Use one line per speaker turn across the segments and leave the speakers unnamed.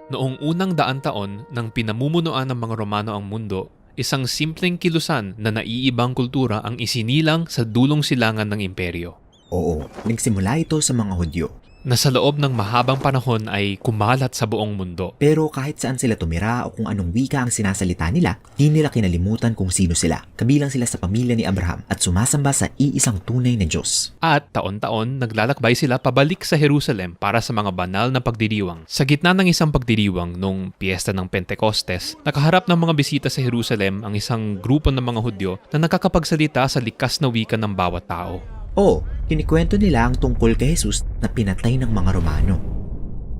Noong unang daan taon ng pinamumunuan ng mga Romano ang mundo, isang simpleng kilusan na naiibang kultura ang isinilang sa dulong silangan ng imperyo.
Oo, nagsimula ito sa mga Hudyo.
Na sa loob ng mahabang panahon ay kumalat sa buong mundo.
Pero kahit saan sila tumira o kung anong wika ang sinasalita nila, di nila kinalimutan kung sino sila. Kabilang sila sa pamilya ni Abraham at sumasamba sa iisang tunay na Diyos.
At taon-taon naglalakbay sila pabalik sa Jerusalem para sa mga banal na pagdiriwang. Sa gitna ng isang pagdiriwang nung piyesta ng Pentecostes, nakaharap ng mga bisita sa Jerusalem ang isang grupo ng mga Hudyo na nakakapagsalita sa likas na wika ng bawat tao.
Oo, kinikwento nila ang tungkol kay Jesus na pinatay ng mga Romano.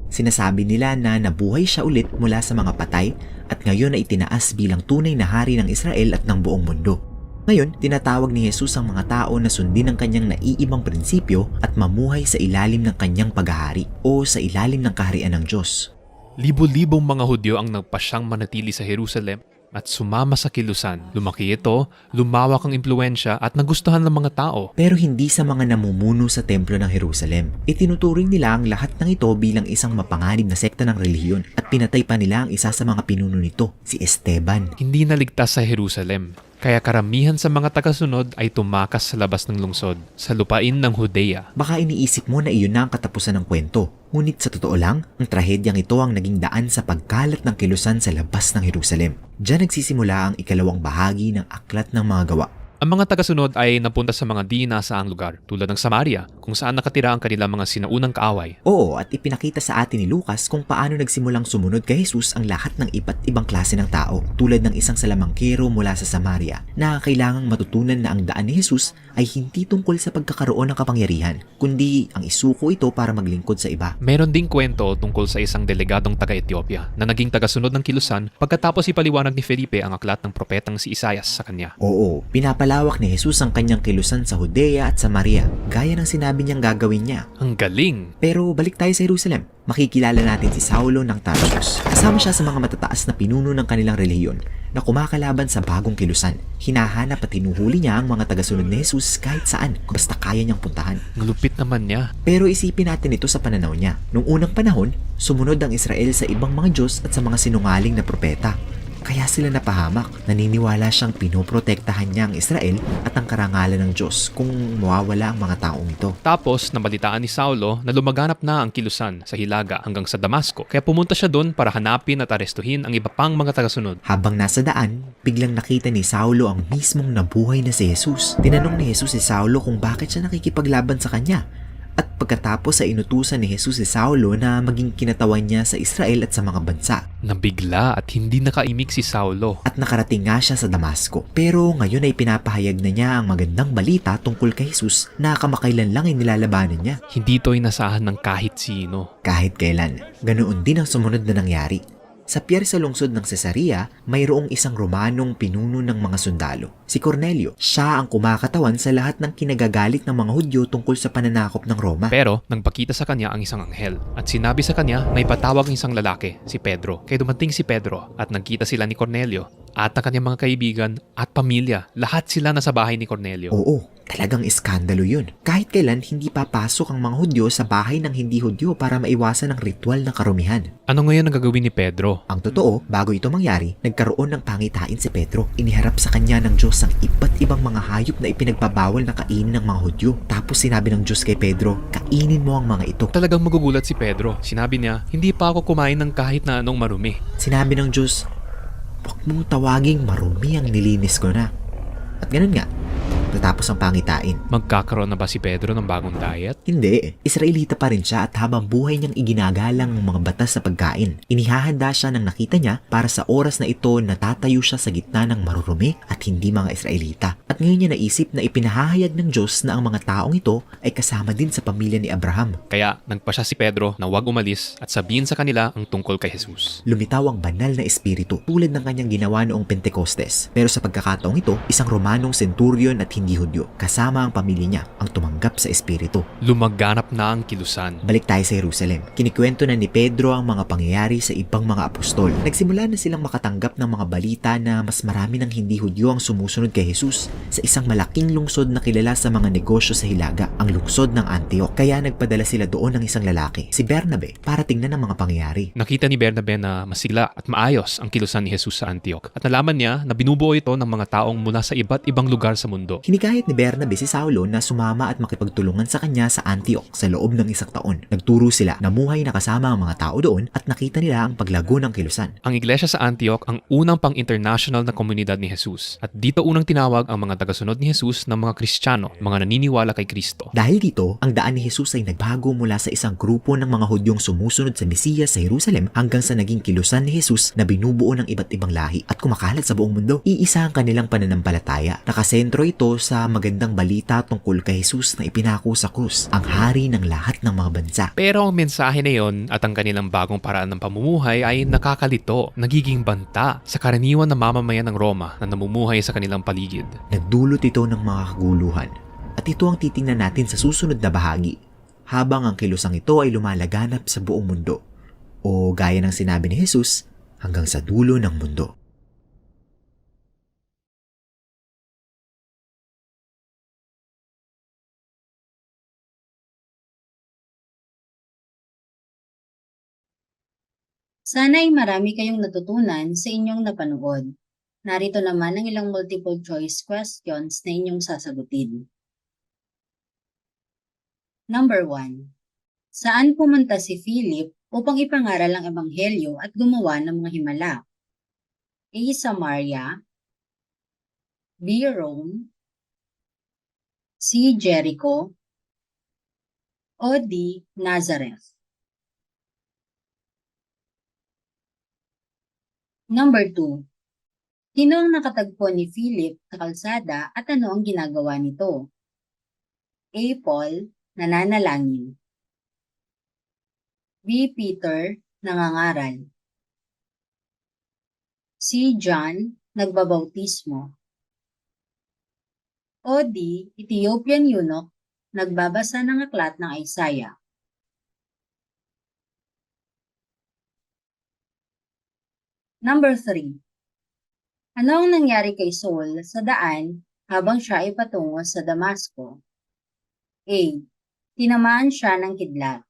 Sinasabi nila na nabuhay siya ulit mula sa mga patay at ngayon ay itinaas bilang tunay na hari ng Israel at ng buong mundo. Ngayon, tinatawag ni Jesus ang mga tao na sundin ang kanyang naiibang prinsipyo at mamuhay sa ilalim ng kanyang paghahari o sa ilalim ng kaharian ng Diyos.
Libo-libong mga Hudyo ang nagpasyang manatili sa Jerusalem at sumama sa kilusan. Lumaki ito, lumawak ang impluensya at nagustuhan ng mga tao.
Pero hindi sa mga namumuno sa templo ng Jerusalem. Itinuturing nila ang lahat ng ito bilang isang mapanganib na sekta ng relihiyon at pinatay pa nila ang isa sa mga pinuno nito, si Esteban.
Hindi naligtas sa Jerusalem, kaya karamihan sa mga tagasunod ay tumakas sa labas ng lungsod, sa lupain ng Judea.
Baka iniisip mo na iyon na ang katapusan ng kwento. Ngunit sa totoo lang, ang trahedyang ito ang naging daan sa pagkalat ng kilusan sa labas ng Jerusalem. Diyan nagsisimula ang ikalawang bahagi ng aklat ng mga gawa.
Ang mga tagasunod ay napunta sa mga di nasaang lugar tulad ng Samaria kung saan nakatira ang kanilang mga sinaunang kaaway.
Oo, at ipinakita sa atin ni Lucas kung paano nagsimulang sumunod kay Jesus ang lahat ng iba't ibang klase ng tao tulad ng isang salamangkero mula sa Samaria na kailangang matutunan na ang daan ni Jesus ay hindi tungkol sa pagkakaroon ng kapangyarihan kundi ang isuko ito para maglingkod sa iba.
Meron ding kwento tungkol sa isang delegadong taga-Ethiopia na naging tagasunod ng kilusan pagkatapos ipaliwanag ni Felipe ang aklat ng propetang si Isaias sa kanya.
Oo, pinapalawak ni Jesus ang kanyang kilusan sa Judea at Samaria gaya ng sinabi niyang gagawin niya.
Ang galing!
Pero balik tayo sa Jerusalem. Makikilala natin si Saulo ng Tarsus. Kasama siya sa mga matataas na pinuno ng kanilang relihiyon na kumakalaban sa bagong kilusan. Hinahanap at tinuhuli niya ang mga tagasunod ni Jesus kahit saan basta kaya niyang puntahan.
Ang lupit naman niya.
Pero isipin natin ito sa pananaw niya. Noong unang panahon, sumunod ang Israel sa ibang mga Diyos at sa mga sinungaling na propeta. Kaya sila napahamak. Naniniwala siyang pinoprotektahan niya ang Israel at ang karangalan ng Diyos kung mawawala ang mga taong ito.
Tapos nabalitaan ni Saulo na lumaganap na ang kilusan sa Hilaga hanggang sa Damasco. Kaya pumunta siya doon para hanapin at arestuhin ang iba pang mga tagasunod.
Habang nasa daan, biglang nakita ni Saulo ang mismong nabuhay na si Jesus. Tinanong ni Jesus si Saulo kung bakit siya nakikipaglaban sa kanya. At pagkatapos ay inutusan ni Jesus si Saulo na maging kinatawan niya sa Israel at sa mga bansa.
Nabigla at hindi nakaimik si Saulo.
At nakarating nga siya sa Damasco. Pero ngayon ay pinapahayag na niya ang magandang balita tungkol kay Jesus na kamakailan lang ay nilalabanan niya.
Hindi ito inasahan ng kahit sino.
Kahit kailan. Ganoon din ang sumunod na nangyari. Sa piyer sa lungsod ng Cesarea, mayroong isang Romanong pinuno ng mga sundalo, si Cornelio. Siya ang kumakatawan sa lahat ng kinagagalit ng mga Hudyo tungkol sa pananakop ng Roma.
Pero nagpakita sa kanya ang isang anghel at sinabi sa kanya na ipatawag ang isang lalaki, si Pedro. Kaya dumating si Pedro at nagkita sila ni Cornelio at ang kanyang mga kaibigan at pamilya. Lahat sila nasa bahay ni Cornelio.
Oo, talagang iskandalo yun. Kahit kailan hindi papasok ang mga Hudyo sa bahay ng hindi Hudyo para maiwasan ang ritual ng karumihan.
Ano ngayon ang gagawin ni Pedro?
Ang totoo, bago ito mangyari, nagkaroon ng pangitain si Pedro. Iniharap sa kanya ng Diyos ang iba't ibang mga hayop na ipinagbabawal na kainin ng mga Hudyo. Tapos sinabi ng Diyos kay Pedro, kainin mo ang mga ito.
Talagang magugulat si Pedro. Sinabi niya, hindi pa ako kumain ng kahit na anong marumi.
Sinabi ng Diyos, huwag mong tawaging marumi ang nilinis ko na. At ganun nga, natapos ang pangitain.
Magkakaroon na ba si Pedro ng bagong diet?
Hindi, Israelita pa rin siya at habang buhay niyang iginagalang ang mga batas sa pagkain. Inihahanda siya ng nakita niya para sa oras na ito natatayo siya sa gitna ng marurumi at hindi mga Israelita. At ngayon niya naisip na ipinahahayag ng Diyos na ang mga taong ito ay kasama din sa pamilya ni Abraham.
Kaya nagpa siya si Pedro na huwag umalis at sabihin sa kanila ang tungkol kay Jesus.
Lumitaw ang banal na espiritu tulad ng kanyang ginawa noong Pentecostes. Pero sa pagkakataong ito, isang Romanong centurion at hindi hindi Hudyo, kasama ang pamilya niya ang tumanggap sa Espiritu.
Lumaganap na ang kilusan.
Balik tayo sa Jerusalem. Kinikwento na ni Pedro ang mga pangyayari sa ibang mga apostol. Nagsimula na silang makatanggap ng mga balita na mas marami ng hindi Hudyo ang sumusunod kay Jesus sa isang malaking lungsod na kilala sa mga negosyo sa Hilaga, ang lungsod ng Antioch. Kaya nagpadala sila doon ng isang lalaki, si Bernabe, para tingnan ang mga pangyayari.
Nakita ni Bernabe na masigla at maayos ang kilusan ni Jesus sa Antioch at nalaman niya na binubuo ito ng mga taong mula sa iba't ibang lugar sa mundo.
Hinikayat ni Bernabe si Saulo na sumama at makipagtulungan sa kanya sa Antioch sa loob ng isang taon. Nagturo sila, namuhay na kasama ang mga tao doon at nakita nila ang paglago ng kilusan.
Ang iglesia sa Antioch ang unang pang-international na komunidad ni Jesus at dito unang tinawag ang mga tagasunod ni Jesus ng mga Kristiyano, mga naniniwala kay Kristo.
Dahil dito, ang daan ni Jesus ay nagbago mula sa isang grupo ng mga Hudyong sumusunod sa Mesiyas sa Jerusalem hanggang sa naging kilusan ni Jesus na binubuo ng iba't ibang lahi at kumakalat sa buong mundo. Iisa ang kanilang pananampalataya. Nakasentro ito sa magandang balita tungkol kay Jesus na ipinako sa krus, ang hari ng lahat ng mga bansa.
Pero ang mensahe na yon at ang kanilang bagong paraan ng pamumuhay ay nakakalito, nagiging banta sa karaniwan na mamamayan ng Roma na namumuhay sa kanilang paligid.
Nagdulot ito ng mga kaguluhan at ito ang titingnan natin sa susunod na bahagi habang ang kilusang ito ay lumalaganap sa buong mundo o gaya ng sinabi ni Jesus, hanggang sa dulo ng mundo.
Sana ay marami kayong natutunan sa inyong napanood. Narito naman ang ilang multiple choice questions na inyong sasagutin. Number 1. Saan pumunta si Philip upang ipangaral ang ebanghelyo at gumawa ng mga himala? A. Samaria, B. Rome, C. Jericho, o D. Nazareth? Number 2. Sino ang nakatagpo ni Philip sa kalsada at ano ang ginagawa nito? A. Paul, nananalangin. B. Peter, nangangaral. C. John, nagbabautismo. O D. Ethiopian eunuch, nagbabasa ng aklat ng Isaiah. Number 3. Ano ang nangyari kay Saul sa daan habang siya ay patungo sa Damasco? A. Tinamaan siya ng kidlat.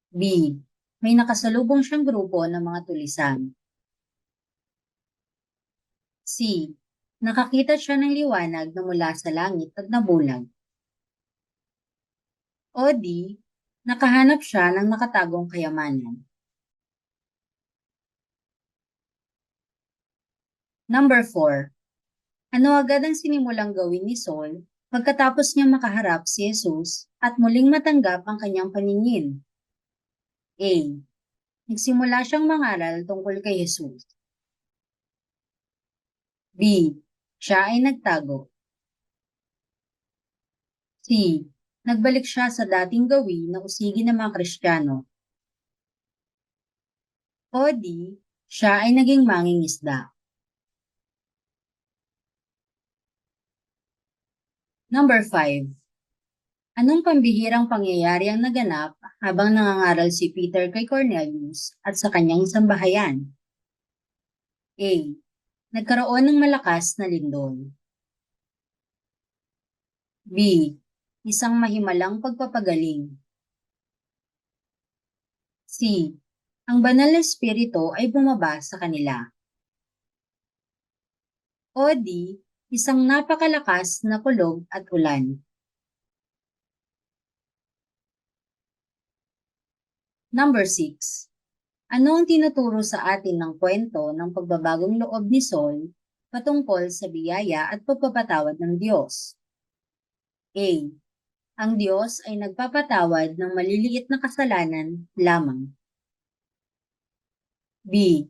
B. May nakasalubong siyang grupo ng mga tulisan. C. Nakakita siya ng liwanag na mula sa langit at nabulag. O D. Nakahanap siya ng nakatagong kayamanan. Number 4. Ano agad ang sinimulang gawin ni Saul pagkatapos niya makaharap si Jesus at muling matanggap ang kanyang paningin? A. Nagsimula siyang mangaral tungkol kay Jesus. B. Siya ay nagtago. C. Nagbalik siya sa dating gawin na usigi ng mga Kristiyano. O D. Siya ay naging mangingisda. Number 5. Anong pambihirang pangyayari ang naganap habang nangangaral si Peter kay Cornelius at sa kanyang sambahayan? A. Nagkaroon ng malakas na lindol. B. Isang mahimalang pagpapagaling. C. Ang banal na espiritu ay bumaba sa kanila. O D. Isang napakalakas na kulog at ulan. Number 6. Ano ang tinuturo sa atin ng kwento ng pagbabagong loob ni Saul patungkol sa biyaya at pagpapatawad ng Diyos? A. Ang Diyos ay nagpapatawad ng maliliit na kasalanan lamang. B.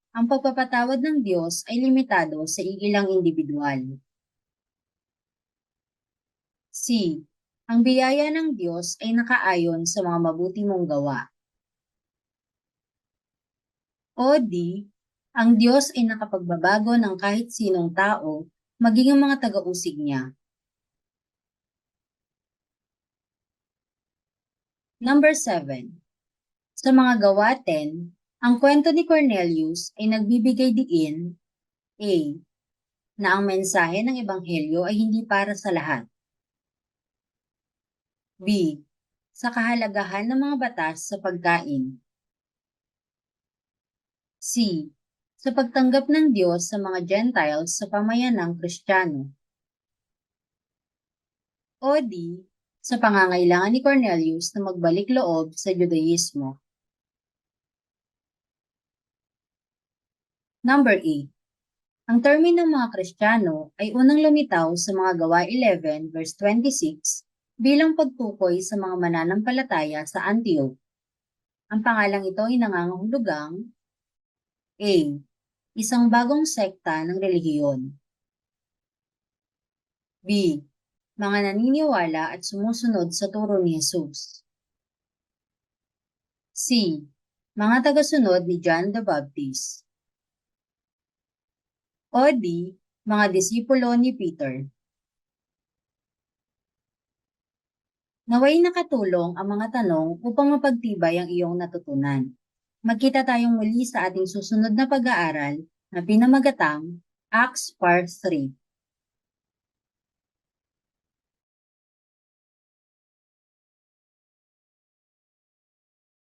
Ang pagpapatawad ng Diyos ay limitado sa iilang individual. C. Ang biyaya ng Diyos ay nakaayon sa mga mabuti mong gawa. O D. Ang Diyos ay nakapagbabago ng kahit sinong tao maging ang mga taga-usig niya. Number 7. Sa mga gawa 10, ang kwento ni Cornelius ay nagbibigay diin A. Na ang mensahe ng Ebanghelyo ay hindi para sa lahat. B. Sa kahalagahan ng mga batas sa pagkain. C. Sa pagtanggap ng Diyos sa mga Gentiles sa pamayanang Kristiyano. O D. Sa pangangailangan ni Cornelius na magbalik loob sa Judaismo. Number 8. Ang termino ng mga Kristiyano ay unang lumitaw sa mga Gawa 11 verse 26 bilang pagtukoy sa mga mananampalataya sa Antioch. Ang pangalang ito ay nangangahulugang A. Isang bagong sekta ng relihiyon. B. Mga naniniwala at sumusunod sa turo ni Jesus. C. Mga tagasunod ni John the Baptist. O D. Mga disipulo ni Peter. Naway nakatulong ang mga tanong upang mapagtibay ang iyong natutunan. Magkita tayong muli sa ating susunod na pag-aaral na pinamagatang Acts Part 3.